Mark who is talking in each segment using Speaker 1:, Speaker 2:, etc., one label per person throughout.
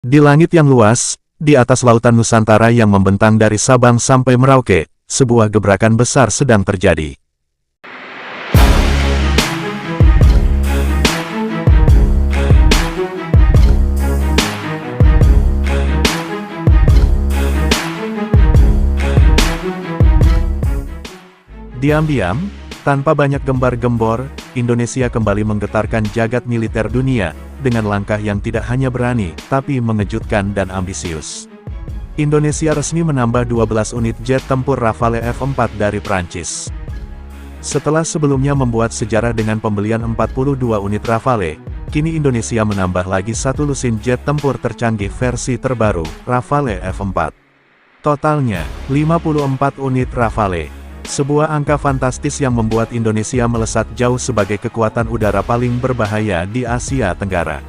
Speaker 1: Di langit yang luas, di atas lautan Nusantara yang membentang dari Sabang sampai Merauke, sebuah gebrakan besar sedang terjadi. Diam-diam, tanpa banyak gembar-gembor, Indonesia kembali menggetarkan jagat militer dunia, dengan langkah yang tidak hanya berani, tapi mengejutkan dan ambisius. Indonesia resmi menambah 12 unit jet tempur Rafale F-4 dari Prancis. Setelah sebelumnya membuat sejarah dengan pembelian 42 unit Rafale, kini Indonesia menambah lagi satu lusin jet tempur tercanggih versi terbaru, Rafale F-4. Totalnya, 54 unit Rafale. Sebuah angka fantastis yang membuat Indonesia melesat jauh sebagai kekuatan udara paling berbahaya di Asia Tenggara.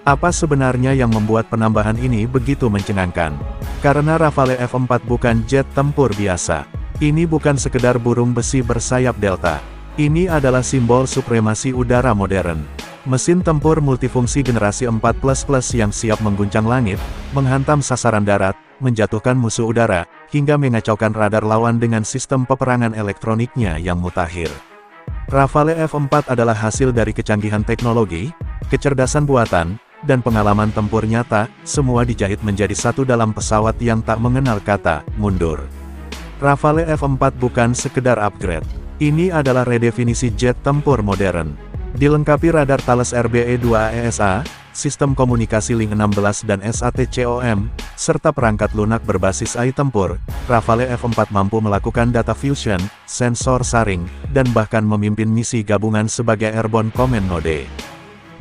Speaker 1: Apa sebenarnya yang membuat penambahan ini begitu mencengangkan? Karena Rafale F-4 bukan jet tempur biasa. Ini bukan sekedar burung besi bersayap delta. Ini adalah simbol supremasi udara modern. Mesin tempur multifungsi generasi 4++ yang siap mengguncang langit, menghantam sasaran darat, menjatuhkan musuh udara, hingga mengacaukan radar lawan dengan sistem peperangan elektroniknya yang mutakhir. Rafale F-4 adalah hasil dari kecanggihan teknologi, kecerdasan buatan, dan pengalaman tempur nyata, semua dijahit menjadi satu dalam pesawat yang tak mengenal kata mundur. Rafale F-4 bukan sekedar upgrade. Ini adalah redefinisi jet tempur modern. Dilengkapi radar Thales RBE-2AESA, sistem komunikasi Link 16 dan SATCOM, serta perangkat lunak berbasis AI tempur, Rafale F-4 mampu melakukan data fusion, sensor saring, dan bahkan memimpin misi gabungan sebagai Airborne Command Node.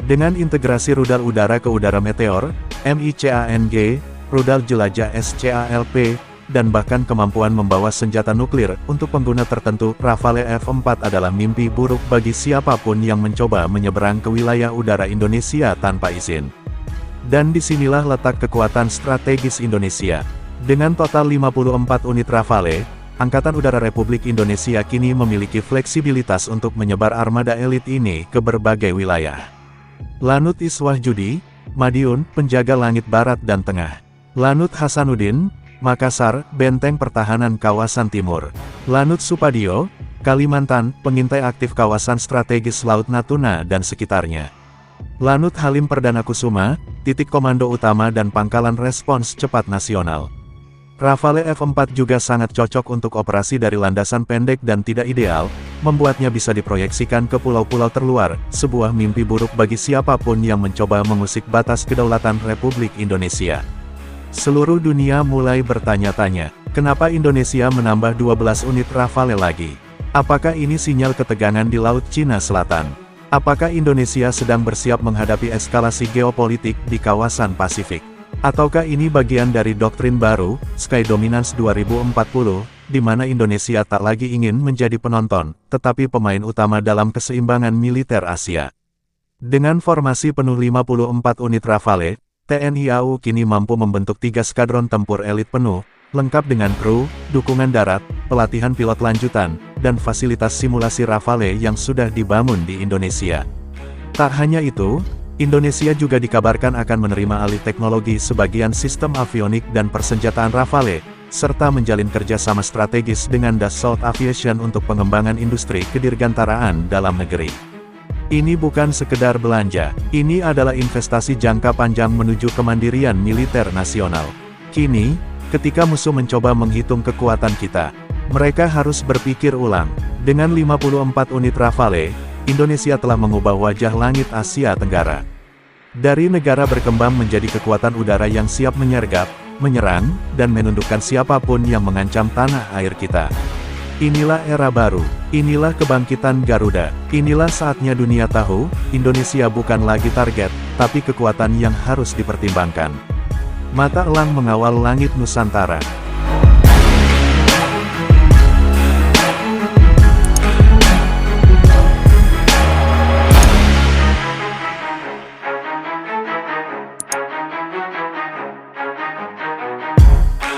Speaker 1: Dengan integrasi rudal udara ke udara Meteor, MICANG, rudal jelajah SCALP, dan bahkan kemampuan membawa senjata nuklir untuk pengguna tertentu, Rafale F-4 adalah mimpi buruk bagi siapapun yang mencoba menyeberang ke wilayah udara Indonesia tanpa izin. Dan disinilah letak kekuatan strategis Indonesia. Dengan total 54 unit Rafale, Angkatan Udara Republik Indonesia kini memiliki fleksibilitas untuk menyebar armada elit ini ke berbagai wilayah. Lanut Iswah Judi, Madiun, penjaga langit barat dan tengah. Lanut Hasanuddin, Makassar, benteng pertahanan kawasan timur. Lanut Supadio, Kalimantan, pengintai aktif kawasan strategis Laut Natuna dan sekitarnya. Lanut Halim Perdana Kusuma, titik komando utama dan pangkalan respons cepat nasional. Rafale F-4 juga sangat cocok untuk operasi dari landasan pendek dan tidak ideal, membuatnya bisa diproyeksikan ke pulau-pulau terluar, sebuah mimpi buruk bagi siapapun yang mencoba mengusik batas kedaulatan Republik Indonesia. Seluruh dunia mulai bertanya-tanya, kenapa Indonesia menambah 12 unit Rafale lagi? Apakah ini sinyal ketegangan di Laut Cina Selatan? Apakah Indonesia sedang bersiap menghadapi eskalasi geopolitik di kawasan Pasifik? Ataukah ini bagian dari doktrin baru, Sky Dominance 2040, di mana Indonesia tak lagi ingin menjadi penonton, tetapi pemain utama dalam keseimbangan militer Asia? Dengan formasi penuh 54 unit Rafale, TNI AU kini mampu membentuk 3 skadron tempur elit penuh, lengkap dengan kru, dukungan darat, pelatihan pilot lanjutan, dan fasilitas simulasi Rafale yang sudah dibangun di Indonesia. Tak hanya itu, Indonesia juga dikabarkan akan menerima alih teknologi sebagian sistem avionik dan persenjataan Rafale, serta menjalin kerjasama strategis dengan Dassault Aviation untuk pengembangan industri kedirgantaraan dalam negeri. Ini bukan sekedar belanja, ini adalah investasi jangka panjang menuju kemandirian militer nasional. Kini, ketika musuh mencoba menghitung kekuatan kita, mereka harus berpikir ulang. Dengan 54 unit Rafale, Indonesia telah mengubah wajah langit Asia Tenggara. Dari negara berkembang menjadi kekuatan udara yang siap menyergap, menyerang, dan menundukkan siapapun yang mengancam tanah air kita. Inilah era baru, inilah kebangkitan Garuda, inilah saatnya dunia tahu, Indonesia bukan lagi target, tapi kekuatan yang harus dipertimbangkan. Mata elang mengawal langit Nusantara.